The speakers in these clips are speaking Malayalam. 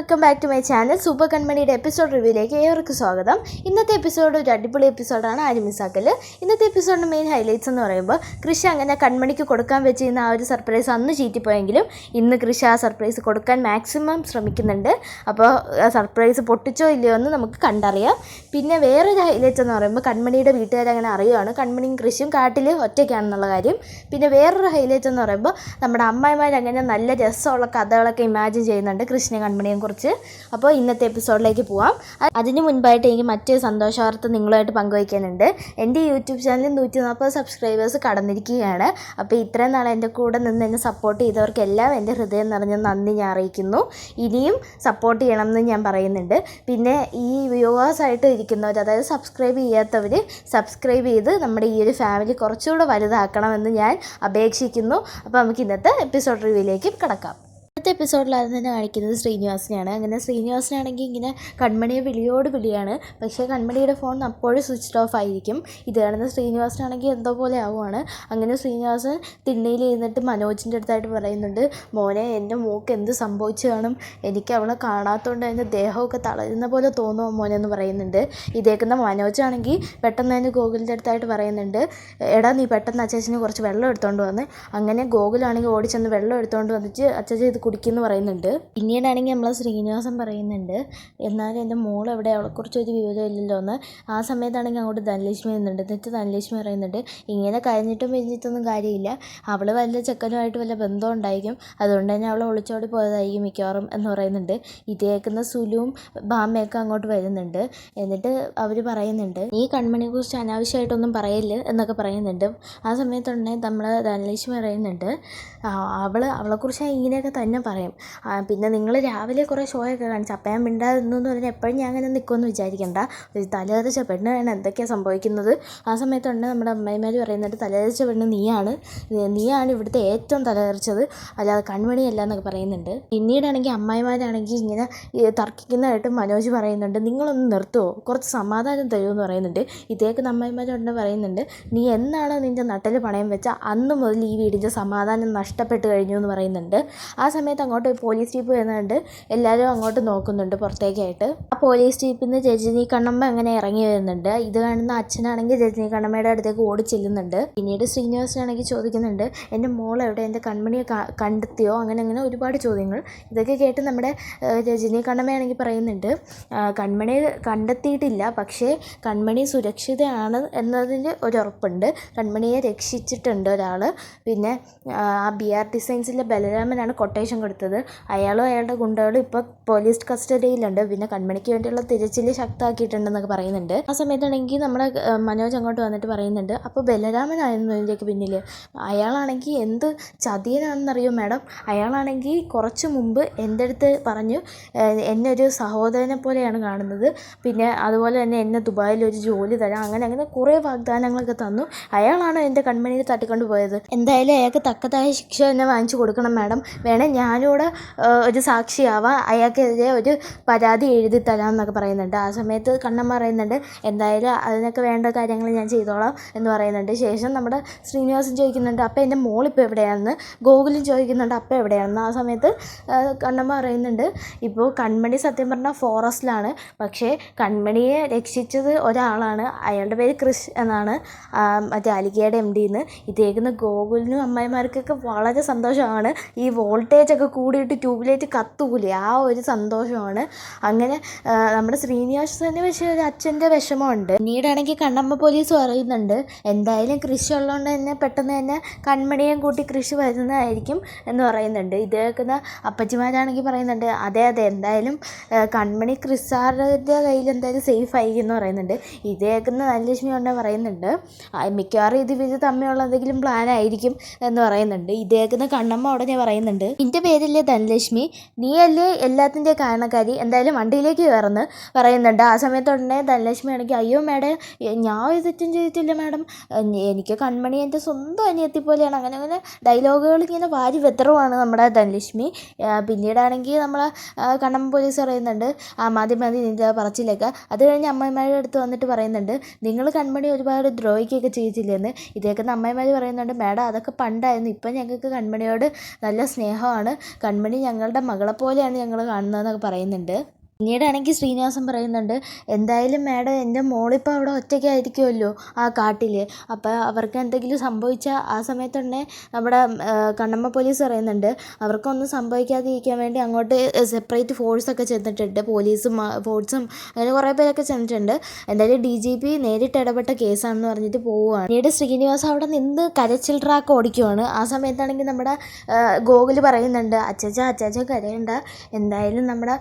Welcome back to my channel. Super കൺമണിയുടെ എപ്പിസോഡ് റിവ്യൂയിലേക്ക് ഏവർക്കും സ്വാഗതം. ഇന്നത്തെ എപ്പിസോഡ് ഒരു അടിപൊളി എപ്പിസോഡാണ്, ആരും മിസ്സാക്കൽ. ഇന്നത്തെ എപ്പിസോഡിൻ്റെ മെയിൻ ഹൈലൈറ്റ്സ് എന്ന് പറയുമ്പോൾ കൃഷി അങ്ങനെ കൺമണിക്ക് കൊടുക്കാൻ വെച്ചിരുന്ന ആ ഒരു സർപ്രൈസ് അന്ന് ചീറ്റിപ്പോയെങ്കിലും ഇന്ന് കൃഷി ആ സർപ്രൈസ് കൊടുക്കാൻ മാക്സിമം ശ്രമിക്കുന്നുണ്ട്. അപ്പോൾ ആ സർപ്രൈസ് പൊട്ടിച്ചോ ഇല്ലയോ എന്ന് നമുക്ക് കണ്ടറിയാം. പിന്നെ വേറൊരു ഹൈലൈറ്റ്സ് എന്ന് പറയുമ്പോൾ കൺമണിയുടെ വീട്ടുകാരങ്ങനെ അറിയുവാണ് കൺമണിയും കൃഷിയും കാട്ടിൽ ഒറ്റയ്ക്കാണെന്നുള്ള കാര്യം. പിന്നെ വേറൊരു ഹൈലൈറ്റ് എന്ന് പറയുമ്പോൾ നമ്മുടെ അമ്മായിമാരങ്ങനെ നല്ല രസമുള്ള കഥകളൊക്കെ ഇമാജിൻ ചെയ്യുന്നുണ്ട് കൃഷ്ണ കൺമണിയെ കുറിച്ച്. അപ്പോൾ ഇന്നത്തെ എപ്പിസോഡിലേക്ക് പോവാം. അതിന് മുൻപായിട്ട് എനിക്ക് മറ്റൊരു സന്തോഷ വാർത്ത നിങ്ങളുമായിട്ട് പങ്കുവയ്ക്കാനുണ്ട്. എൻ്റെ യൂട്യൂബ് ചാനലിൽ 140 സബ്സ്ക്രൈബേഴ്സ് കടന്നിരിക്കുകയാണ്. അപ്പോൾ ഇത്രയും നാൾ എൻ്റെ കൂടെ നിന്ന് എന്നെ സപ്പോർട്ട് ചെയ്തവർക്കെല്ലാം എൻ്റെ ഹൃദയം നിറഞ്ഞ നന്ദി ഞാൻ അറിയിക്കുന്നു. ഇനിയും സപ്പോർട്ട് ചെയ്യണമെന്ന് ഞാൻ പറയുന്നുണ്ട്. പിന്നെ ഈ വ്യൂവേഴ്സായിട്ട് ഇരിക്കുന്നവർ, അതായത് സബ്സ്ക്രൈബ് ചെയ്യാത്തവർ സബ്സ്ക്രൈബ് ചെയ്ത് നമ്മുടെ ഈ ഒരു ഫാമിലി കുറച്ചുകൂടെ വലുതാക്കണമെന്ന് ഞാൻ അപേക്ഷിക്കുന്നു. അപ്പോൾ നമുക്ക് ഇന്നത്തെ എപ്പിസോഡ് റിവ്യൂയിലേക്ക് കിടക്കാം. ഇന്നത്തെ എപ്പിസോഡിൽ അത് തന്നെ കാണിക്കുന്നത് ശ്രീനിവാസനെയാണ്. അങ്ങനെ ശ്രീനിവാസനാണെങ്കിൽ ഇങ്ങനെ കൺമണിയെ വിളിയോട് വിളിയാണ്. പക്ഷേ കൺമണിയുടെ ഫോൺ അപ്പോഴും സ്വിച്ച് ഓഫ് ആയിരിക്കും. ഇത് കാണുന്ന ശ്രീനിവാസനാണെങ്കിൽ എന്തോ പോലെ ആവുകയാണ്. അങ്ങനെ ശ്രീനിവാസൻ തിണ്ണയിൽ ഇരുന്നിട്ട് മനോജിൻ്റെ അടുത്തായിട്ട് പറയുന്നുണ്ട്, മോനെ എൻ്റെ മോൾക്ക് എന്ത് സംഭവിച്ചു കാണും, എനിക്ക് അവളെ കാണാത്തതുകൊണ്ട് എൻ്റെ ദേഹമൊക്കെ തളരുന്ന പോലെ തോന്നുമോ മോനെ എന്ന് പറയുന്നുണ്ട്. ഇതേക്കുന്ന മനോജാണെങ്കിൽ പെട്ടെന്ന് തന്നെ ഗോകുലിൻ്റെ അടുത്തായിട്ട് പറയുന്നുണ്ട്, എടാ നീ പെട്ടെന്ന് അച്ചാച്ചന് കുറച്ച് വെള്ളം എടുത്തുകൊണ്ട് വന്ന്. അങ്ങനെ ഗോകുലാണെങ്കിൽ ഓടിച്ചെന്ന് വെള്ളം എടുത്തുകൊണ്ട് വന്നിട്ട് അച്ചാച്ച ഇത് കുടിക്കുമെന്ന് പറയുന്നുണ്ട്. പിന്നീടാണെങ്കിൽ നമ്മളെ ശ്രീനിവാസൻ പറയുന്നുണ്ട്, എന്നാലും എൻ്റെ മോൾ എവിടെ, അവളെക്കുറിച്ചൊരു വിവരമില്ലല്ലോ എന്ന്. ആ സമയത്താണെങ്കിൽ അങ്ങോട്ട് ധനലക്ഷ്മി വരുന്നുണ്ട്. എന്നിട്ട് ധനലക്ഷ്മി പറയുന്നുണ്ട്, ഇങ്ങനെ കഴിഞ്ഞിട്ടും പിരിഞ്ഞിട്ടൊന്നും കാര്യമില്ല, അവൾ വല്ല ചെക്കനുമായിട്ട് വല്ല ബന്ധം ഉണ്ടായിരിക്കും, അതുകൊണ്ട് തന്നെ അവൾ ഒളിച്ചോടി പോയതായിരിക്കും മിക്കവാറും എന്ന് പറയുന്നുണ്ട്. ഇതേക്കുന്ന സുലുവും ബാമയൊക്കെ അങ്ങോട്ട് വരുന്നുണ്ട്. എന്നിട്ട് അവർ പറയുന്നുണ്ട്, നീ കൺമണിയെക്കുറിച്ച് അനാവശ്യമായിട്ടൊന്നും പറയല്ല് എന്നൊക്കെ പറയുന്നുണ്ട്. ആ സമയത്തുണ്ടെങ്കിൽ നമ്മൾ ധനലക്ഷ്മി പറയുന്നുണ്ട്, അവളെക്കുറിച്ച് ഇങ്ങനെയൊക്കെ തന്നെ പറയും. പിന്നെ നിങ്ങൾ രാവിലെ കുറേ ഷോയൊക്കെ കാണിച്ചു, അപ്പം ഞാൻ മിണ്ടായിരുന്നു എന്ന് പറഞ്ഞാൽ എപ്പോഴും ഞാൻ അങ്ങനെ നിൽക്കുമെന്ന് വിചാരിക്കണ്ട, ഒരു തലതെറിച്ച പെണ്ണ് വേണം എന്തൊക്കെയാണ് സംഭവിക്കുന്നത്. ആ സമയത്തുണ്ട് നമ്മുടെ അമ്മയിമാർ പറയുന്നുണ്ട്, തലതെറിച്ച പെണ്ണ് നീയാണ് ഇവിടുത്തെ ഏറ്റവും തലതെറിച്ചത്, അല്ലാതെ കൺമണിയല്ല എന്നൊക്കെ പറയുന്നുണ്ട്. പിന്നീടാണെങ്കിൽ അമ്മായിമാരാണെങ്കിൽ ഇങ്ങനെ തർക്കിക്കുന്നതായിട്ട് മനോജ് പറയുന്നുണ്ട്, നിങ്ങളൊന്ന് നിർത്തുമോ, കുറച്ച് സമാധാനം തരുമെന്ന് പറയുന്നുണ്ട്. ഇതേക്ക് അമ്മായിമാരുണ്ട് പറയുന്നുണ്ട്, നീ എന്നാണോ നിൻ്റെ നട്ടൽ പണയം വെച്ചാൽ അന്ന് മുതൽ ഈ വീടിൻ്റെ സമാധാനം നഷ്ടപ്പെട്ട് കഴിഞ്ഞു എന്ന് പറയുന്നുണ്ട്. ആ സമയത്ത് അങ്ങോട്ട് പോലീസ് ജീപ്പ് വരുന്നുണ്ട്. എല്ലാവരും അങ്ങോട്ട് നോക്കുന്നുണ്ട് പുറത്തേക്കായിട്ട്. ആ പോലീസ് ജീപ്പിൽ നിന്ന് രജനി കണ്ണമ്മ അങ്ങനെ ഇറങ്ങി വരുന്നുണ്ട്. ഇത് കാണുന്ന അച്ഛനാണെങ്കിൽ രജനി കണ്ണമ്മയുടെ അടുത്തേക്ക് ഓടി ചെല്ലുന്നുണ്ട്. പിന്നീട് ശ്രീനിവാസനാണെങ്കിൽ ചോദിക്കുന്നുണ്ട്, എൻ്റെ മോൾ എവിടെ, എൻ്റെ കൺമണിയെ കണ്ടെത്തിയോ, അങ്ങനെ ഒരുപാട് ചോദ്യങ്ങൾ. ഇതൊക്കെ കേട്ട് നമ്മുടെ രജനി കണ്ണമ്മയാണെങ്കിൽ പറയുന്നുണ്ട്, കൺമണിയെ കണ്ടെത്തിയിട്ടില്ല, പക്ഷേ കൺമണി സുരക്ഷിതയാണ് എന്നതിൽ ഒരു ഉറപ്പുണ്ട്, കൺമണിയെ രക്ഷിച്ചിട്ടുണ്ട് ഒരാൾ. പിന്നെ ആ BR ഡിസൈൻസിലെ ബലരാമനാണ് കൊട്ടേഷൻ കൊടുത്തത്, അയാളും അയാളുടെ ഗുണ്ടകളും ഇപ്പോൾ പോലീസ് കസ്റ്റഡിയിലുണ്ട്. പിന്നെ കൺമണിക്ക് വേണ്ടിയുള്ള തിരച്ചിൽ ശക്തമാക്കിയിട്ടുണ്ടെന്നൊക്കെ പറയുന്നുണ്ട്. ആ സമയത്താണെങ്കിൽ നമ്മുടെ മനോജ് അങ്ങോട്ട് വന്നിട്ട് പറയുന്നുണ്ട്, അപ്പോൾ ബലരാമനായിരുന്നു ഇതിൻ്റെയൊക്കെ പിന്നിൽ. അയാളാണെങ്കിൽ എന്ത് ചതിയനാണെന്നറിയോ മാഡം, അയാളാണെങ്കിൽ കുറച്ച് മുമ്പ് എൻ്റെ അടുത്ത് പറഞ്ഞു എന്നെ ഒരു സഹോദരനെ പോലെയാണ് കാണുന്നത്, പിന്നെ അതുപോലെ തന്നെ എന്നെ ദുബായിൽ ഒരു ജോലി തരാം, അങ്ങനെ കുറേ വാഗ്ദാനങ്ങളൊക്കെ തന്നു. അയാളാണ് എൻ്റെ കൺമണിയെ തട്ടിക്കൊണ്ട് പോയത്. എന്തായാലും അയാൾക്ക് തക്കതായ ശിക്ഷ തന്നെ വാങ്ങിച്ചു കൊടുക്കണം മാഡം, വേണേൽ ഞാനിവിടെ ഒരു സാക്ഷിയാവാം, അയാൾക്കെതിരെ ഒരു പരാതി എഴുതി തരാം എന്നൊക്കെ പറയുന്നുണ്ട്. ആ സമയത്ത് കണ്ണമ്മ പറയുന്നുണ്ട്, എന്തായാലും അതിനൊക്കെ വേണ്ട കാര്യങ്ങൾ ഞാൻ ചെയ്തോളാം എന്ന് പറയുന്നുണ്ട്. ശേഷം നമ്മുടെ ശ്രീനിവാസൻ ചോദിക്കുന്നുണ്ട്, അപ്പോൾ എൻ്റെ മോളിപ്പോൾ എവിടെയാണെന്ന്. ഗോകുലും ചോദിക്കുന്നുണ്ട്, അപ്പോൾ എവിടെയാണെന്ന്. ആ സമയത്ത് കണ്ണമ്മ പറയുന്നുണ്ട്, ഇപ്പോൾ കൺമണി സത്യം പറഞ്ഞാൽ ഫോറസ്റ്റിലാണ്, പക്ഷേ കൺമണിയെ രക്ഷിച്ചത് ഒരാളാണ്, അയാളുടെ പേര് കൃഷ് എന്നാണ്, മറ്റേ അലിഗയുടെ MD എന്ന്. ഇതേക്കുന്ന ഗോകുലിനും അമ്മായിമാർക്കൊക്കെ വളരെ സന്തോഷമാണ്. ഈ വോൾട്ടേജൊക്കെ കൂടിയിട്ട് ട്യൂബ്ലൈറ്റ് കത്തൂലേ, ആ ഒരു സന്തോഷമാണ്. അങ്ങനെ നമ്മുടെ ശ്രീനിവാസന് പക്ഷേ ഒരു അച്ഛൻ്റെ വിഷമമുണ്ട്. പിന്നീടാണെങ്കിൽ കണ്ണമ്മ പോലീസ് പറയുന്നുണ്ട്, എന്തായാലും കൃഷി ഉള്ളതുകൊണ്ട് തന്നെ പെട്ടെന്ന് തന്നെ കൺമണിയും കൂട്ടി കൃഷി വരുന്നതായിരിക്കും എന്ന് പറയുന്നുണ്ട്. ഇത് കേൾക്കുന്ന അപ്പച്ചിമാരാണെങ്കിൽ പറയുന്നുണ്ട്, അതെ എന്തായാലും കൺമണി കൃഷാറിൻ്റെ കയ്യിൽ എന്തായാലും സേഫ് ആയിരിക്കും എന്ന് പറയുന്നുണ്ട്. ഇത് കേൾക്കുന്ന ധനലക്ഷ്മി കൊണ്ട് പറയുന്നുണ്ട്, മിക്കവാറും ഇത് തമ്മിലുള്ള എന്തെങ്കിലും പ്ലാൻ ആയിരിക്കും എന്ന് പറയുന്നുണ്ട്. ഇത് കേൾക്കുന്ന കണ്ണമ്മ ഉടനെ പറയുന്നുണ്ട്, നിൻ്റെ പേരല്ലേ ധനലക്ഷ്മി, നീയല്ലേ എല്ലാത്തിൻ്റെ കാരണക്കാരി, എന്തായാലും വണ്ടിയിലേക്ക് കയറുന്നു പറയുന്നുണ്ട്. ആ സമയത്തുടനെ ധനലക്ഷ്മി ആണെങ്കിൽ, അയ്യോ മാഡം ഞാൻ ഒരു തെറ്റും ചെയ്തിട്ടില്ല മാഡം, എനിക്ക് കൺമണി എൻ്റെ സ്വന്തം അനിയത്തി പോലെയാണ്, അങ്ങനെ ഡയലോഗുകൾ ഇങ്ങനെ വാരി വെത്തറുമാണ് നമ്മുടെ ധനലക്ഷ്മി. പിന്നീടാണെങ്കിൽ നമ്മൾ കണ്ണമ്മ പോലീസ് പറയുന്നുണ്ട്, മതി നിൻ്റെ പറച്ചിലൊക്കെ. അത് കഴിഞ്ഞ് അമ്മമാരുടെ അടുത്ത് വന്നിട്ട് പറയുന്നുണ്ട്, നിങ്ങൾ കൺമണി ഒരുപാട് ദ്രോഹിക്കുകയൊക്കെ ചെയ്തില്ലെന്ന്. ഇതേക്കുന്ന അമ്മമാർ പറയുന്നുണ്ട്, മാഡം അതൊക്കെ പണ്ടായിരുന്നു, ഇപ്പം ഞങ്ങൾക്ക് കൺമണിയോട് നല്ല സ്നേഹമാണ്, കൺമണി ഞങ്ങളുടെ മകളെ പോലെയാണ് ഞങ്ങൾ കാണുന്നതെന്നൊക്കെ പറയുന്നുണ്ട്. പിന്നീടാണെങ്കിൽ ശ്രീനിവാസൻ പറയുന്നുണ്ട്, എന്തായാലും മാഡം എൻ്റെ മോളിപ്പോൾ അവിടെ ഒറ്റയ്ക്കായിരിക്കുമല്ലോ ആ കാട്ടിൽ. അപ്പോൾ അവർക്ക് എന്തെങ്കിലും സംഭവിച്ചാൽ ആ സമയത്ത് തന്നെ നമ്മുടെ കണ്ണമ്മ പോലീസ് പറയുന്നുണ്ട് അവർക്കൊന്നും സംഭവിക്കാതിരിക്കാൻ വേണ്ടി അങ്ങോട്ട് സെപ്പറേറ്റ് ഫോഴ്സൊക്കെ ചെന്നിട്ടുണ്ട്, പോലീസും ഫോഴ്സും അങ്ങനെ കുറേ പേരൊക്കെ ചെന്നിട്ടുണ്ട്. എന്തായാലും DGP നേരിട്ട് ഇടപെട്ട കേസാണെന്ന് പറഞ്ഞിട്ട് പോവുകയാണ്. പിന്നീട് ശ്രീനിവാസ് അവിടെ നിന്ന് കരച്ചിൽ ട്രാക്ക് ഓടിക്കുവാണ്. ആ സമയത്താണെങ്കിൽ നമ്മുടെ ഗോകുൽ പറയുന്നുണ്ട്, അച്ചാച്ച കരയണ്ട, എന്തായാലും നമ്മുടെ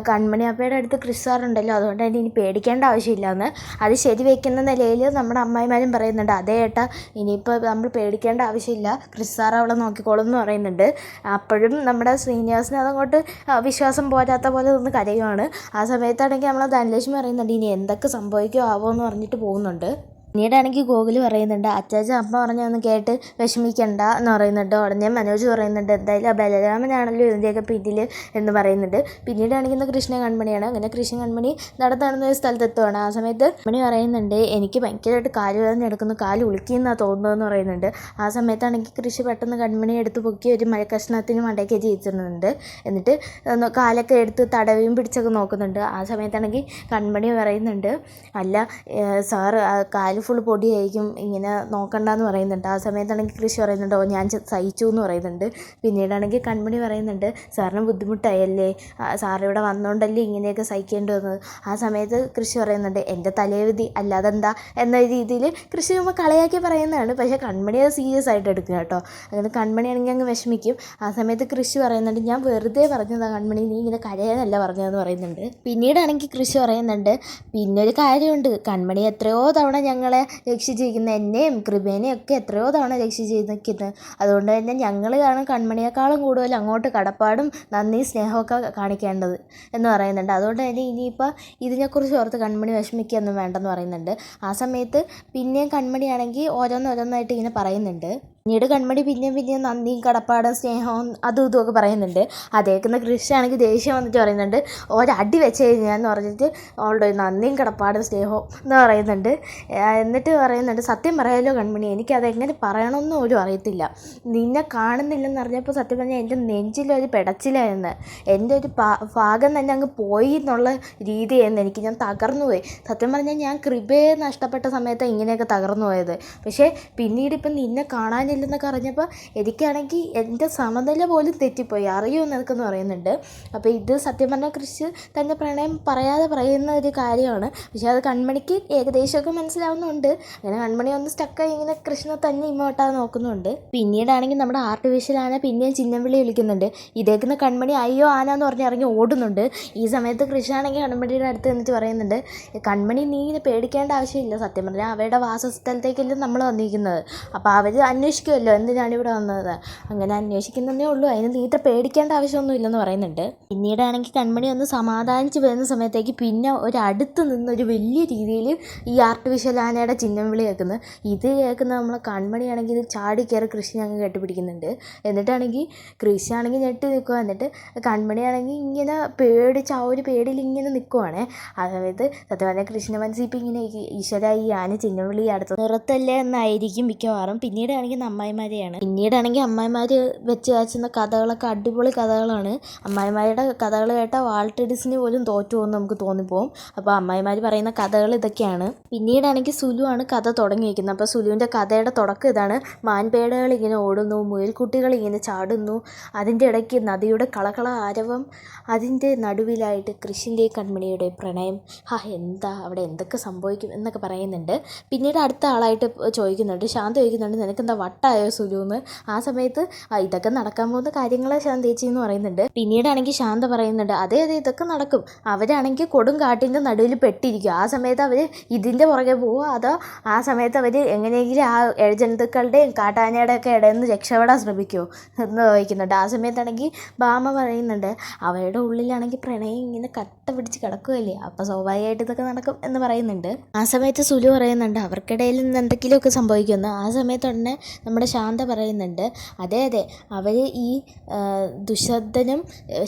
കൺമണി അപ്പയുടെ അടുത്ത് ക്രിസ് സാറുണ്ടല്ലോ, അതുകൊണ്ട് തന്നെ ഇനി പേടിക്കേണ്ട ആവശ്യമില്ലയെന്ന്. അത് ശരിവെക്കുന്ന നിലയിൽ നമ്മുടെ അമ്മായിമാരും പറയുന്നുണ്ട്, അതേ ഏട്ടാ ഇനിയിപ്പോൾ നമ്മൾ പേടിക്കേണ്ട ആവശ്യമില്ല, ക്രിസ് സാർ അവളെ നോക്കിക്കോളും എന്ന് പറയുന്നുണ്ട്. അപ്പോഴും നമ്മുടെ ശ്രീനിവാസിന് അതങ്ങോട്ട് വിശ്വാസം പോരാത്ത പോലെ ഒന്ന് കരയുവാണ്. ആ സമയത്താണെങ്കിൽ നമ്മളെ ധനലക്ഷ്മി പറയുന്നുണ്ട് ഇനി എന്തൊക്കെ സംഭവിക്കുമോ ആവോ എന്ന് പറഞ്ഞിട്ട് പോകുന്നുണ്ട്. പിന്നീടാണെങ്കിൽ ഗോകുൽ പറയുന്നുണ്ട്, അച്ചാച്ച അമ്മ പറഞ്ഞൊന്ന് കേട്ട് വിഷമിക്കണ്ട എന്ന് പറയുന്നുണ്ട്. ഉടനെ മനോജ് പറയുന്നുണ്ട്, എന്തായാലും ബലരാമനാണല്ലോ ഇതിൻ്റെയൊക്കെ പിന്നിൽ എന്ന് പറയുന്നുണ്ട്. പിന്നീടാണെങ്കിൽ ഇന്ന് കൃഷ്ണ കൺമണിയാണ്. അങ്ങനെ കൃഷ്ണ കൺമണി നടന്ന ഒരു സ്ഥലത്തെത്തുവാണ്. ആ സമയത്ത് കൺമണി പറയുന്നുണ്ട്, എനിക്ക് ഭയങ്കരമായിട്ട് കാല് വേദന എടുക്കുന്നു, കാല് ഉളുക്കിയെന്നാണ് തോന്നുന്നതെന്ന് പറയുന്നുണ്ട്. ആ സമയത്താണെങ്കിൽ കൃഷി പെട്ടെന്ന് കൺമണി എടുത്ത് പൊക്കി ഒരു മഴക്കഷ്ണത്തിന് മണ്ടയ്ക്ക് ചെയ്യിച്ചിരുന്നുണ്ട്. എന്നിട്ട് കാലൊക്കെ എടുത്ത് തടവിയും പിടിച്ചൊക്കെ നോക്കുന്നുണ്ട്. ആ സമയത്താണെങ്കിൽ കൺമണി പറയുന്നുണ്ട്, അല്ല സാറ് കാല് ഫുൾ പൊടിയായിരിക്കും, ഇങ്ങനെ നോക്കണ്ടെന്ന് പറയുന്നുണ്ട്. ആ സമയത്താണെങ്കിൽ കൃഷി പറയുന്നുണ്ട്, ഓ ഞാൻ സഹിച്ചു എന്ന് പറയുന്നുണ്ട്. പിന്നീടാണെങ്കിൽ കൺമണി പറയുന്നുണ്ട്, സാറിന് ബുദ്ധിമുട്ടായല്ലേ, സാറിവിടെ വന്നുകൊണ്ടല്ലേ ഇങ്ങനെയൊക്കെ സഹിക്കേണ്ടി വന്നത്. ആ സമയത്ത് കൃഷി പറയുന്നുണ്ട്, എൻ്റെ തലവിധി അല്ലാതെന്താ എന്ന രീതിയിൽ കൃഷി നമ്മൾ കളിയാക്കി പറയുന്നതാണ്. പക്ഷേ കൺമണി അത് സീരിയസ് ആയിട്ട് എടുക്കുക കേട്ടോ. അങ്ങനെ കൺമണിയാണെങ്കിൽ അങ്ങ് വിഷമിക്കും. ആ സമയത്ത് കൃഷി പറയുന്നുണ്ട്, ഞാൻ വെറുതെ പറഞ്ഞതാണ് കൺമണി, നീ ഇങ്ങനെ കരയാനല്ല പറഞ്ഞതെന്ന് പറയുന്നുണ്ട്. പിന്നീടാണെങ്കിൽ കൃഷി പറയുന്നുണ്ട്, പിന്നൊരു കാര്യമുണ്ട്, കൺമണി എത്രയോ തവണ ഞങ്ങളെ രക്ഷിച്ചിരിക്കുന്ന, എന്നെയും കൃപേനെയും ഒക്കെ എത്രയോ തവണ രക്ഷിച്ചിരിക്കുന്നത്, അതുകൊണ്ട് തന്നെ ഞങ്ങളാണ് കൺമണിയേക്കാളും കൂടുതൽ അങ്ങോട്ട് കടപ്പാടും നന്ദി സ്നേഹമൊക്കെ കാണിക്കേണ്ടത് എന്ന് പറയുന്നുണ്ട്. അതുകൊണ്ട് തന്നെ ഇനിയിപ്പോൾ ഇതിനെക്കുറിച്ച് ഓർത്ത് കൺമണി വിഷമിക്കുകയൊന്നും വേണ്ടെന്ന് പറയുന്നുണ്ട്. ആ സമയത്ത് പിന്നെയും കൺമണിയാണെങ്കിൽ ഓരോന്നോരോന്നായിട്ട് ഇങ്ങനെ പറയുന്നുണ്ട്. പിന്നീട് കൺമണി പിന്നെയും നന്ദിയും കടപ്പാടും സ്നേഹവും അതും ഇതുമൊക്കെ പറയുന്നുണ്ട്. അതേക്കുന്ന കൃഷിയാണെങ്കിൽ ദേഷ്യം വന്നിട്ട് പറയുന്നുണ്ട്, ഒരടി വെച്ച് കഴിഞ്ഞാന്ന് പറഞ്ഞിട്ട് അവളുടെ നന്ദിയും കടപ്പാടും സ്നേഹവും എന്ന് പറയുന്നുണ്ട്. എന്നിട്ട് പറയുന്നുണ്ട്, സത്യം പറയാലോ കൺമണി, എനിക്കതെങ്ങനെ പറയണമെന്ന് പോലും അറിയത്തില്ല, നിന്നെ കാണുന്നില്ലെന്ന് അറിഞ്ഞപ്പോൾ സത്യം പറഞ്ഞാൽ എൻ്റെ നെഞ്ചിലൊരു പിടച്ചിലായിരുന്നു, എൻ്റെ ഒരു ഭാഗം തന്നെ അങ്ങ് പോയി എന്നുള്ള രീതിയായിരുന്നു എനിക്ക്, ഞാൻ തകർന്നു പോയി. സത്യം പറഞ്ഞാൽ ഞാൻ കൃപയെ നഷ്ടപ്പെട്ട സമയത്താണ് ഇങ്ങനെയൊക്കെ തകർന്നു പോയത്. പക്ഷേ പിന്നീട് ഇപ്പം നിന്നെ കാണാനില്ലെന്നൊക്കെ അറിഞ്ഞപ്പോൾ എനിക്കാണെങ്കിൽ എൻ്റെ സമനില പോലും തെറ്റിപ്പോയി, അറിയുമോ നിനക്കെന്ന് പറയുന്നുണ്ട്. അപ്പോൾ ഇത് സത്യം പറഞ്ഞാൽ കൃഷി തന്നെ പ്രണയം പറയാതെ പറയുന്ന ഒരു കാര്യമാണ്. പക്ഷേ അത് കൺമണിക്ക് ഏകദേശമൊക്കെ മനസ്സിലാവുന്നുണ്ട്. അങ്ങനെ കൺമണി ഒന്ന് സ്റ്റക്കായി ഇങ്ങനെ കൃഷ്ണ തന്നെ ഇങ്ങോട്ടാണ് നോക്കുന്നുണ്ട്. പിന്നീടാണെങ്കിൽ നമ്മുടെ ആർട്ടിഫിഷ്യലാണ് പിന്നെയും ചിഹ്നം വിളി വിളിക്കുന്നുണ്ട്. ഇതേക്കുന്ന കൺമണി അയ്യോ ആനാന്ന് പറഞ്ഞ് ഇറങ്ങി ഓടുന്നുണ്ട്. ഈ സമയത്ത് കൃഷ്ണാണെങ്കിൽ കൺമണിയുടെ അടുത്ത് എന്നിട്ട് പറയുന്നുണ്ട്, കൺമണി നീ ഇങ്ങനെ പേടിക്കേണ്ട ആവശ്യമില്ല, സത്യം പറഞ്ഞാൽ അവരുടെ വാസസ്ഥലത്തേക്കല്ലേ നമ്മൾ വന്നിരിക്കുന്നത്, അപ്പോൾ അവർ അന്വേഷിക്കുമല്ലോ എന്തിനാണ് ഇവിടെ വന്നത്, അങ്ങനെ അന്വേഷിക്കുന്നതേ ഉള്ളൂ, അതിന് നീ ഇത്ര പേടിക്കേണ്ട ആവശ്യമൊന്നുമില്ലെന്ന് പറയുന്നുണ്ട്. പിന്നീടാണെങ്കിൽ കൺമണി ഒന്ന് സമാധാനിച്ച് വരുന്ന സമയത്തേക്ക് പിന്നെ അടുത്ത് നിന്നൊരു വലിയ രീതിയിൽ ഈ ആർട്ടിഫിഷ്യൽ ആനയുടെ ചിഹ്നം വിളി കേൾക്കുന്നത്. ഇത് കേൾക്കുന്ന നമ്മളെ കൺമണിയാണെങ്കിൽ ഇത് ചാടി കയറി കൃഷി ഞങ്ങൾ കെട്ടിപ്പിടിക്കുന്നുണ്ട്. എന്നിട്ടാണെങ്കിൽ കൃഷി ആണെങ്കിൽ ഞെട്ടി നിൽക്കുക. എന്നിട്ട് കൺമണിയാണെങ്കിൽ ഇങ്ങനെ പേടിച്ച് ആ ഒരു പേടിയിൽ ഇങ്ങനെ നിൽക്കുവാണേ. ആ സമയത്ത് സത്യം പറഞ്ഞാൽ കൃഷ്ണ മനസ്സിൽ ഇപ്പം ഇങ്ങനെ ഈശ്വര ഈ ആന ചിഹ്നം വിളി അടുത്ത് നിർത്തല്ലേ എന്നായിരിക്കും മിക്കവാറും. പിന്നീടാണെങ്കിൽ പിന്നീടാണെങ്കിൽ അമ്മായിമാർ വെച്ച് കാച്ചുന്ന കഥകളൊക്കെ അടിപൊളി കഥകളാണ്. അമ്മായിമാരുടെ കഥകൾ കേട്ടാൽ വാൾട്ട് ഡിസ്നി പോലും തോറ്റു പോകുമെന്ന് നമുക്ക് തോന്നിപ്പോവും. അപ്പോൾ അമ്മായിമാർ പറയുന്ന കഥകൾ ഇതൊക്കെയാണ്. പിന്നീടാണെങ്കിൽ സുലു ആണ് കഥ തുടങ്ങി വയ്ക്കുന്നത്. അപ്പോൾ സുലുവിൻ്റെ കഥയുടെ തുടക്കം ഇതാണ്, മാൻപേടകൾ ഇങ്ങനെ ഓടുന്നു, മുയൽക്കുട്ടികൾ ഇങ്ങനെ ചാടുന്നു, അതിൻ്റെ ഇടയ്ക്ക് നദിയുടെ കളകള ആരവം, അതിൻ്റെ നടുവിലായിട്ട് കൃഷിൻ്റെ കൺമണിയുടെ പ്രണയം, എന്താ അവിടെ എന്തൊക്കെ സംഭവിക്കും എന്നൊക്കെ പറയുന്നുണ്ട്. പിന്നീട് അടുത്ത ആളായിട്ട് ചോദിക്കുന്നുണ്ട്, ശാന്ത ചോദിക്കുന്നുണ്ട്, നിനക്കെന്താ വട്ടായോ സുലു എന്ന്. ആ സമയത്ത് ഇതൊക്കെ നടക്കാൻ പോകുന്ന കാര്യങ്ങളെ ശാന്തേച്ചി എന്ന് പറയുന്നുണ്ട്. പിന്നീടാണെങ്കിൽ ശാന്ത പറയുന്നുണ്ട്, അതെ ഇതൊക്കെ നടക്കും, അവരാണെങ്കിൽ കൊടും കാട്ടിൻ്റെ നടുവിൽ പെട്ടിരിക്കും, ആ സമയത്ത് അവർ ഇതിൻ്റെ പുറകെ പോവുക, അതോ ആ സമയത്ത് അവർ എങ്ങനെയെങ്കിലും ആ ഇഴജന്തുക്കളുടെയും കാട്ടാനയുടെ ഒക്കെ ഇടയിൽ നിന്ന് രക്ഷപ്പെടാൻ ശ്രമിക്കുമോ എന്ന് ചോദിക്കുന്നുണ്ട്. ആ സമയത്താണെങ്കിൽ ഭാമ പറയുന്നുണ്ട്, അവരുടെ ഉള്ളിലാണെങ്കിൽ പ്രണയം ഇങ്ങനെ കട്ട പിടിച്ച് കിടക്കുകയല്ലേ, അപ്പോൾ സ്വാഭാവികമായിട്ട് ഇതൊക്കെ നടക്കും എന്ന് പറയുന്നുണ്ട്. ആ സമയത്ത് സുലു പറയുന്നുണ്ട്, അവർക്കിടയിൽ നിന്ന് എന്തെങ്കിലുമൊക്കെ സംഭവിക്കുമെന്ന്. ആ സമയത്ത് തന്നെ നമ്മുടെ ശാന്ത പറയുന്നുണ്ട്, അതെ അവർ ഈ ദുശബ്ദനും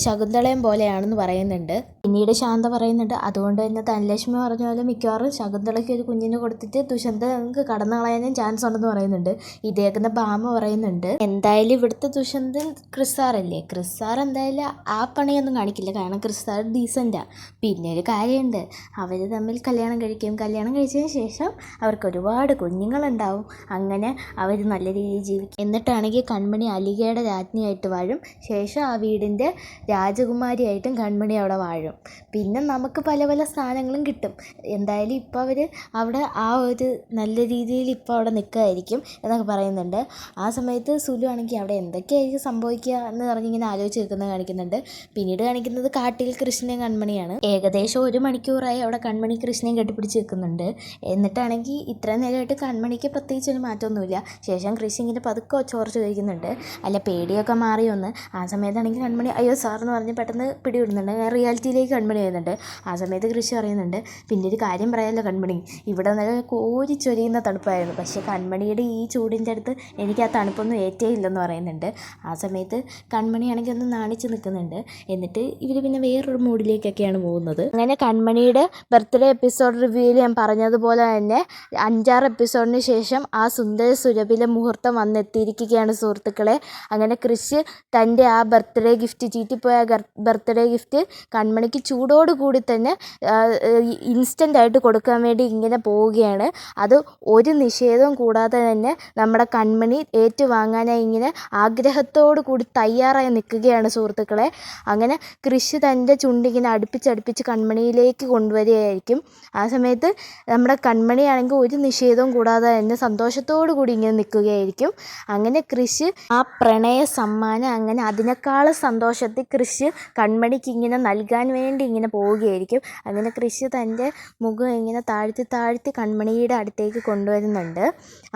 ശകുന്തളയും പോലെയാണെന്ന് പറയുന്നുണ്ട്. പിന്നീട് ശാന്ത പറയുന്നുണ്ട്, അതുകൊണ്ട് തന്നെ ധനലക്ഷ്മി പറഞ്ഞ പോലെ മിക്കവാറും ശകുന്തളയ്ക്ക് ഒരു കുഞ്ഞിനെ കൊടുത്തിട്ട് ദുഷ്യന്തക്ക് കടന്നു കളയാനും ചാൻസ് ഉണ്ടെന്ന് പറയുന്നുണ്ട്. ഇത് കേൾക്കുന്ന ഭാമ പറയുന്നുണ്ട്, എന്തായാലും ഇവിടുത്തെ ദുഷ്യന്തൻ ക്രിസ്സാറല്ലേ, ക്രിസ്സാർ എന്തായാലും ആ പണിയൊന്നും കാണിക്കില്ല, കാരണം ക്രിസ്സാർ ഡീസൻ്റാണ്. പിന്നെ ഒരു കാര്യമുണ്ട്, അവർ തമ്മിൽ കല്യാണം കഴിക്കും, കല്യാണം കഴിച്ചതിന് ശേഷം അവർക്ക് ഒരുപാട് കുഞ്ഞുങ്ങളുണ്ടാവും, അങ്ങനെ അവർ നല്ല രീതിയിൽ ജീവിക്കും. എന്നിട്ടാണെങ്കിൽ കൺമണി അലികയുടെ രാജ്ഞിയായിട്ട് വാഴും, ശേഷം ആ വീടിൻ്റെ രാജകുമാരിയായിട്ടും കൺമണി അവിടെ വാഴും. പിന്നെ നമുക്ക് പല പല സ്ഥാനങ്ങളും കിട്ടും. എന്തായാലും ഇപ്പോൾ അവർ അവിടെ ആ ഒരു നല്ല രീതിയിൽ ഇപ്പോൾ അവിടെ നിൽക്കുകയായിരിക്കും എന്നൊക്കെ പറയുന്നുണ്ട്. ആ സമയത്ത് സുലു ആണെങ്കിൽ അവിടെ എന്തൊക്കെയായിരിക്കും സംഭവിക്കുക എന്ന് പറഞ്ഞിങ്ങനെ ആലോചിച്ച് നിൽക്കുന്നത് കാണിക്കുന്നുണ്ട്. പിന്നീട് കാണിക്കുന്നത് കാട്ടിൽ കൃഷ്ണയും കൺമണിയാണ്. ഏകദേശം 1 മണിക്കൂറായി അവിടെ കൺമണി കൃഷ്ണയും കെട്ടിപ്പിടിച്ച് നിൽക്കുന്നുണ്ട്. എന്നിട്ടാണെങ്കിൽ ഇത്ര നേരമായിട്ട് കൺമണിക്ക് പ്രത്യേകിച്ചൊരു മാറ്റമൊന്നുമില്ല. ശേഷം കൃഷി ഇങ്ങനെ പതുക്കെ ചോർച്ച് കഴിക്കുന്നുണ്ട്. അല്ല പേടിയൊക്കെ മാറിയൊന്ന്. ആ സമയത്താണെങ്കിൽ കൺമണി അയ്യോ സാർ എന്ന് പറഞ്ഞ് പെട്ടെന്ന് പിടിവിടുന്നുണ്ട്. റിയാലിറ്റിയിലേക്ക് കൺമണി വരുന്നുണ്ട്. ആ സമയത്ത് കൃഷി പറയുന്നുണ്ട്, പിന്നെ ഒരു കാര്യം പറയാമല്ലോ കൺമണി, ഇവിടെ നല്ല കോരിച്ചൊരിയുന്ന തണുപ്പായിരുന്നു, പക്ഷേ കൺമണിയുടെ ഈ ചൂടിൻ്റെ അടുത്ത് എനിക്ക് ആ തണുപ്പൊന്നും ഏറ്റേ ഇല്ലെന്ന് പറയുന്നുണ്ട്. ആ സമയത്ത് കൺമണിയാണെങ്കിൽ ഒന്ന് നാണിച്ച് നിൽക്കുന്നുണ്ട്. എന്നിട്ട് ഇവർ പിന്നെ വേറൊരു മൂഡിലേക്കൊക്കെയാണ് പോകുന്നത്. അങ്ങനെ കൺമണിയുടെ ബർത്ത്ഡേ എപ്പിസോഡ് റിവ്യൂവിൽ ഞാൻ പറഞ്ഞതുപോലെ തന്നെ 5-6 എപ്പിസോഡിന് ശേഷം ആ സുന്ദര സുരഭിലെ മുഹൂർത്തം വന്നെത്തിയിരിക്കുകയാണ് സുഹൃത്തുക്കളെ. അങ്ങനെ കൃഷി തൻ്റെ ആ ബർത്ത്ഡേ ഗിഫ്റ്റ്, ചീറ്റിപ്പോയ ബർത്ത്ഡേ ഗിഫ്റ്റ് കൺമണിക്ക് ചൂടോടുകൂടി തന്നെ ഇൻസ്റ്റൻ്റായിട്ട് കൊടുക്കാൻ വേണ്ടി ഇങ്ങനെ പോവുകയാണ്. അത് ഒരു നിഷേധവും കൂടാതെ തന്നെ നമ്മുടെ കൺമണി ഏറ്റുവാങ്ങാനായി ഇങ്ങനെ ആഗ്രഹത്തോടു കൂടി തയ്യാറായി നിൽക്കുകയാണ് സുഹൃത്തുക്കളെ. അങ്ങനെ കൃഷി തൻ്റെ ചുണ്ടിങ്ങനെ അടുപ്പിച്ചടുപ്പിച്ച് കൺമണിയിലേക്ക് കൊണ്ടുവരികയായിരിക്കും. ആ സമയത്ത് നമ്മുടെ കൺമണിയാണെങ്കിൽ ഒരു നിഷേധവും കൂടാതെ തന്നെ സന്തോഷത്തോടു കൂടി ഇങ്ങനെ നിൽക്കുകയായിരിക്കും. അങ്ങനെ കൃഷി ആ പ്രണയ സമ്മാനം അങ്ങനെ അതിനേക്കാളും സന്തോഷത്തിൽ കൃഷി കൺമണിക്ക് ഇങ്ങനെ നൽകാൻ വേണ്ടി ഇങ്ങനെ പോവുകയായിരിക്കും. അങ്ങനെ കൃഷി തൻ്റെ മുഖം ഇങ്ങനെ താഴ്ത്തി കൺമണിയുടെ അടുത്തേക്ക് കൊണ്ടുവരുന്നുണ്ട്.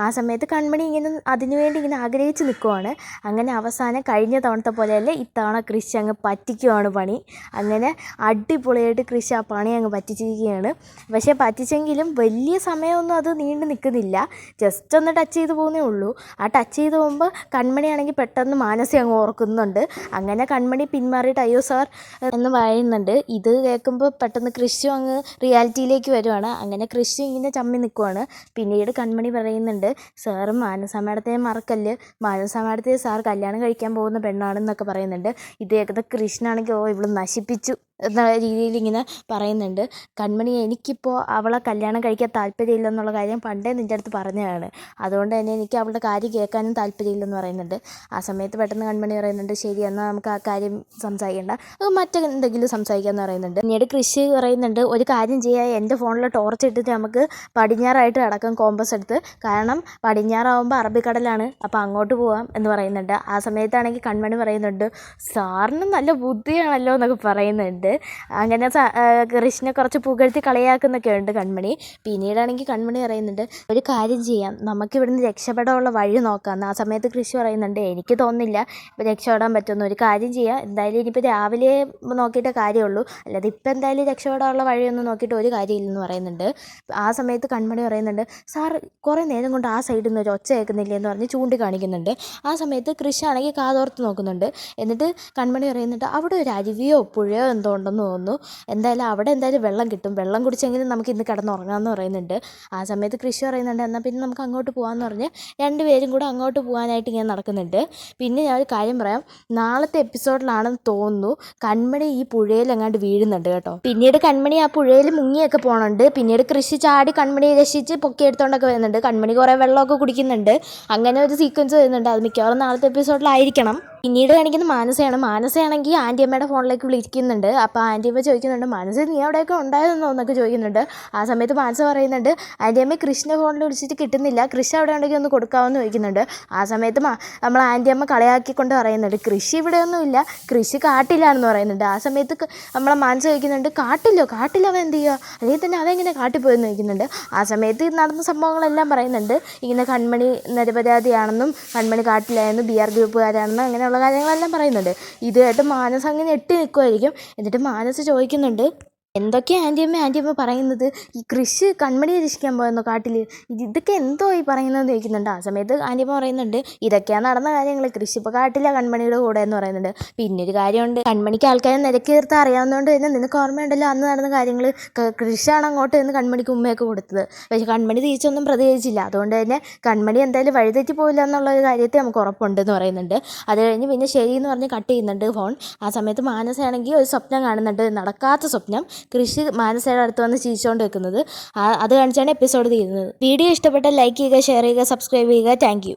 ആ സമയത്ത് കൺമണി ഇങ്ങനെ അതിനുവേണ്ടി ഇങ്ങനെ ആഗ്രഹിച്ച് നിൽക്കുവാണ്. അങ്ങനെ അവസാനം കഴിഞ്ഞ തവണത്തെ പോലെയല്ല, ഇത്തവണ കൃഷി അങ്ങ് പറ്റിക്കുവാണ് പണി. അങ്ങനെ അടിപൊളിയായിട്ട് കൃഷി ആ പണി അങ്ങ് പറ്റിച്ചിരിക്കുകയാണ്. പക്ഷേ പറ്റിച്ചെങ്കിലും വലിയ സമയമൊന്നും അത് നീണ്ടു നിൽക്കുന്നില്ല, ജസ്റ്റ് ഒന്ന് ടച്ച് ചെയ്ത് പോകുന്നേ ഉള്ളൂ. ആ ടച്ച് ചെയ്ത് പോകുമ്പോൾ കൺമണിയാണെങ്കിൽ പെട്ടെന്ന് മാനസി അങ്ങ് ഓർക്കുന്നുണ്ട്. അങ്ങനെ കൺമണി പിന്മാറിയിട്ട് അയ്യോ സാർ എന്ന് പറയുന്നുണ്ട്. ഇത് കേൾക്കുമ്പോൾ പെട്ടെന്ന് കൃഷി അങ്ങ് റിയാലിറ്റിയിലേക്ക് വരുവാണ്. അങ്ങനെ കൃഷി ഇങ്ങനെ ചമ്മി നിൽക്കുവാണ്. പിന്നീട് കൺമണി പറയുന്നുണ്ട്, സാറ് മാനസ മാഡത്തെ മറക്കല്ല്, മാനസ മാഡത്തെ സാർ കല്യാണം കഴിക്കാൻ പോകുന്ന പെണ്ണാണെന്നൊക്കെ പറയുന്നുണ്ട്. ഇത് കേൾക്കുന്ന കൃഷ്ണനാണെങ്കിൽ ഓ ഇവള് നശിപ്പിച്ചു എന്ന രീതിയിൽ ഇങ്ങനെ പറയുന്നുണ്ട്. കൺമണി എനിക്കിപ്പോൾ അവളെ കല്യാണം കഴിക്കാൻ താല്പര്യമില്ലെന്നുള്ള കാര്യം പണ്ടേ നിൻ്റെ അടുത്ത് പറഞ്ഞതാണ്, അതുകൊണ്ട് തന്നെ എനിക്ക് അവളുടെ കാര്യം കേൾക്കാനും താല്പര്യമില്ലെന്ന് പറയുന്നുണ്ട്. ആ സമയത്ത് പെട്ടെന്ന് കൺമണി പറയുന്നുണ്ട്, ശരി എന്നാൽ നമുക്ക് ആ കാര്യം സംസാരിക്കേണ്ട, മറ്റെന്തെങ്കിലും സംസാരിക്കാമെന്ന് പറയുന്നുണ്ട്. പിന്നീട് കൃഷി പറയുന്നുണ്ട്, ഒരു കാര്യം ചെയ്യാൻ എൻ്റെ ഫോണിൽ ടോർച്ച് ഇട്ടിട്ട് നമുക്ക് പടിഞ്ഞാറായിട്ട് കിടക്കാം കോമ്പസ് എടുത്ത്, കാരണം പടിഞ്ഞാറാവുമ്പോൾ അറബിക്കടലാണ്, അപ്പോൾ അങ്ങോട്ട് പോകാം എന്ന് പറയുന്നുണ്ട്. ആ സമയത്താണെങ്കിൽ കൺമണി പറയുന്നുണ്ട്, സാറിന് നല്ല ബുദ്ധിയാണല്ലോ എന്നൊക്കെ പറയുന്നുണ്ട്. അങ്ങനെ കൃഷ്ണനെ കുറച്ച് പുകഴ്ത്തി കളിയാക്കുന്നൊക്കെ ഉണ്ട് കൺമണി. പിന്നീടാണെങ്കിൽ കൺമണി പറയുന്നുണ്ട്, ഒരു കാര്യം ചെയ്യാം, നമുക്കിവിടുന്ന് രക്ഷപ്പെടാനുള്ള വഴി നോക്കാം. ആ സമയത്ത് കൃഷി പറയുന്നുണ്ട്, എനിക്ക് തോന്നുന്നില്ല രക്ഷപ്പെടാൻ പറ്റുമെന്ന്. ഒരു കാര്യം ചെയ്യാം, എന്തായാലും ഇനിയിപ്പോൾ രാവിലെ നോക്കിയിട്ടേ കാര്യമുള്ളൂ, അല്ലാതെ ഇപ്പം എന്തായാലും രക്ഷപ്പെടാനുള്ള വഴിയൊന്നും നോക്കിയിട്ട് ഒരു കാര്യമില്ലെന്ന് പറയുന്നുണ്ട്. ആ സമയത്ത് കൺമണി പറയുന്നുണ്ട്, സാർ കുറേ നേരം കൊണ്ട് ആ സൈഡിൽ നിന്ന് ഒരു ഒച്ച കേൾക്കുന്നില്ല എന്ന് പറഞ്ഞ് ചൂണ്ടിക്കാണിക്കുന്നുണ്ട്. ആ സമയത്ത് കൃഷി ആണെങ്കിൽ കാതോർത്ത് നോക്കുന്നുണ്ട്. എന്നിട്ട് കൺമണി പറയുന്നുണ്ട്, അവിടെ ഒരു അരുവിയോ പുഴയോ എന്തോ ഉണ്ടെന്ന് തോന്നുന്നു, എന്തായാലും അവിടെ എന്തായാലും വെള്ളം കിട്ടും, വെള്ളം കുടിച്ചെങ്കിലും നമുക്ക് ഇന്ന് കിടന്നുറങ്ങാമെന്ന് പറയുന്നുണ്ട്. ആ സമയത്ത് കൃഷി പറയുന്നുണ്ട്, എന്നാൽ പിന്നെ നമുക്ക് അങ്ങോട്ട് പോകാമെന്ന് പറഞ്ഞ് രണ്ടുപേരും കൂടെ അങ്ങോട്ട് പോകാനായിട്ട് ഇങ്ങനെ നടക്കുന്നുണ്ട്. പിന്നെ ഞാൻ ഒരു കാര്യം പറയാം, നാളത്തെ എപ്പിസോഡിലാണെന്ന് തോന്നുന്നു കൺമണി ഈ പുഴയിൽ എങ്ങാണ്ട് വീഴുന്നുണ്ട് കേട്ടോ. പിന്നീട് കൺമണി ആ പുഴയിൽ മുങ്ങിയൊക്കെ പോകണുണ്ട്. പിന്നീട് കൃഷി ചാടി കൺമണിയെ രക്ഷിച്ച് പൊക്കി എടുത്തോണ്ടൊക്കെ വരുന്നുണ്ട്. കൺമണി കുറേ വെള്ളമൊക്കെ കുടിക്കുന്നുണ്ട്. അങ്ങനെ ഒരു സീക്വൻസ് വരുന്നുണ്ട്. അത് മിക്കവാറും നാളത്തെ എപ്പിസോഡിലായിരിക്കണം. പിന്നീട് കാണിക്കുന്ന മാനസയാണ്. മാനസയാണെങ്കിൽ ആൻറ്റിയമ്മയുടെ ഫോണിലേക്ക് വിളിക്കുന്നുണ്ട്. അപ്പോൾ ആൻറ്റിയമ്മ ചോദിക്കുന്നുണ്ട്, മാനസ നീ അവിടെയൊക്കെ ഉണ്ടായിരുന്നോ എന്നൊക്കെ ചോദിക്കുന്നുണ്ട്. ആ സമയത്ത് മാനസ പറയുന്നുണ്ട്, ആൻറ്റിയമ്മ കൃഷ്ണ ഫോണിൽ വിളിച്ചിട്ട് കിട്ടുന്നില്ല, കൃഷി അവിടെ ഉണ്ടെങ്കിൽ ഒന്ന് കൊടുക്കാമെന്ന് ചോദിക്കുന്നുണ്ട്. ആ സമയത്ത് നമ്മൾ ആൻറ്റിയമ്മ കളയാക്കിക്കൊണ്ട് പറയുന്നുണ്ട്, കൃഷി ഇവിടെയൊന്നുമില്ല, കൃഷി കാട്ടിലാണെന്ന് പറയുന്നുണ്ട്. ആ സമയത്ത് നമ്മളെ മാനസ ചോദിക്കുന്നുണ്ട്, കാട്ടിലവൻ എന്ത് ചെയ്യുക, അല്ലെങ്കിൽ തന്നെ അതെങ്ങനെ കാട്ടിപ്പോയെന്ന് ചോദിക്കുന്നുണ്ട്. ആ സമയത്ത് നടന്ന സംഭവങ്ങളെല്ലാം പറയുന്നുണ്ട്. ഇങ്ങനെ കൺമണി നിരപരാധിയാണെന്നും കൺമണി കാട്ടിലായെന്നും BR ഗ്രൂപ്പുകാരാണെന്നും അങ്ങനെയുള്ള കാര്യങ്ങളെല്ലാം പറയുന്നുണ്ട്. ഇത് കേട്ട് മാനസ് അങ്ങനെ എട്ടി നിൽക്കുമായിരിക്കും. എന്നിട്ട് മാനസ് ചോദിക്കുന്നുണ്ട്, എന്തൊക്കെയാണ് ആൻറ്റിയമ്മ പറയുന്നത്? ഈ കൃഷി കൺമണിയെ രക്ഷിക്കാൻ പോയെന്നോ കാട്ടിൽ? ഇതൊക്കെ എന്തോ ഈ പറയുന്നതെന്ന് ചോദിക്കുന്നുണ്ട്. ആ സമയത്ത് ആൻറ്റിയമ്മ പറയുന്നുണ്ട്, ഇതൊക്കെയാണ് നടന്ന കാര്യങ്ങൾ, കൃഷി ഇപ്പോൾ കാട്ടില്ല കൺമണിയുടെ കൂടെ എന്ന് പറയുന്നുണ്ട്. പിന്നെ ഒരു കാര്യമുണ്ട്, കൺമണിക്ക് ആൾക്കാരെ നിരക്കി നിർത്താൻ അറിയാവുന്നതുകൊണ്ട് തന്നെ നിനക്ക് ഓർമ്മയുണ്ടല്ലോ അന്ന് നടന്ന കാര്യങ്ങൾ. കൃഷിയാണ് അങ്ങോട്ട് നിന്ന് കൺമണിക്ക് ഉമ്മയൊക്കെ കൊടുത്തത്. പക്ഷേ കൺമണി തിരിച്ചൊന്നും പ്രതികരിച്ചില്ല. അതുകൊണ്ട് തന്നെ കൺമണി എന്തായാലും വഴിതെറ്റി പോയില്ല എന്നുള്ളൊരു കാര്യത്തിൽ നമുക്ക് ഉറപ്പുണ്ടെന്ന് പറയുന്നുണ്ട്. അത് കഴിഞ്ഞ് പിന്നെ ശരി എന്ന് പറഞ്ഞ് കട്ട് ചെയ്യുന്നുണ്ട് ഫോൺ. ആ സമയത്ത് മാനസയാണെങ്കിൽ ഒരു സ്വപ്നം കാണുന്നുണ്ട്, നടക്കാത്ത സ്വപ്നം. കൃഷി മാനസയുടെ അടുത്ത് വന്ന് ചിരിച്ചുകൊണ്ട് വെക്കുന്നത്. അത് കാണിച്ചാണ് എപ്പിസോഡ് തീരുന്നത്. വീഡിയോ ഇഷ്ടപ്പെട്ടാൽ ലൈക്ക് ചെയ്യുക, ഷെയർ ചെയ്യുക, സബ്സ്ക്രൈബ് ചെയ്യുക. Thank you.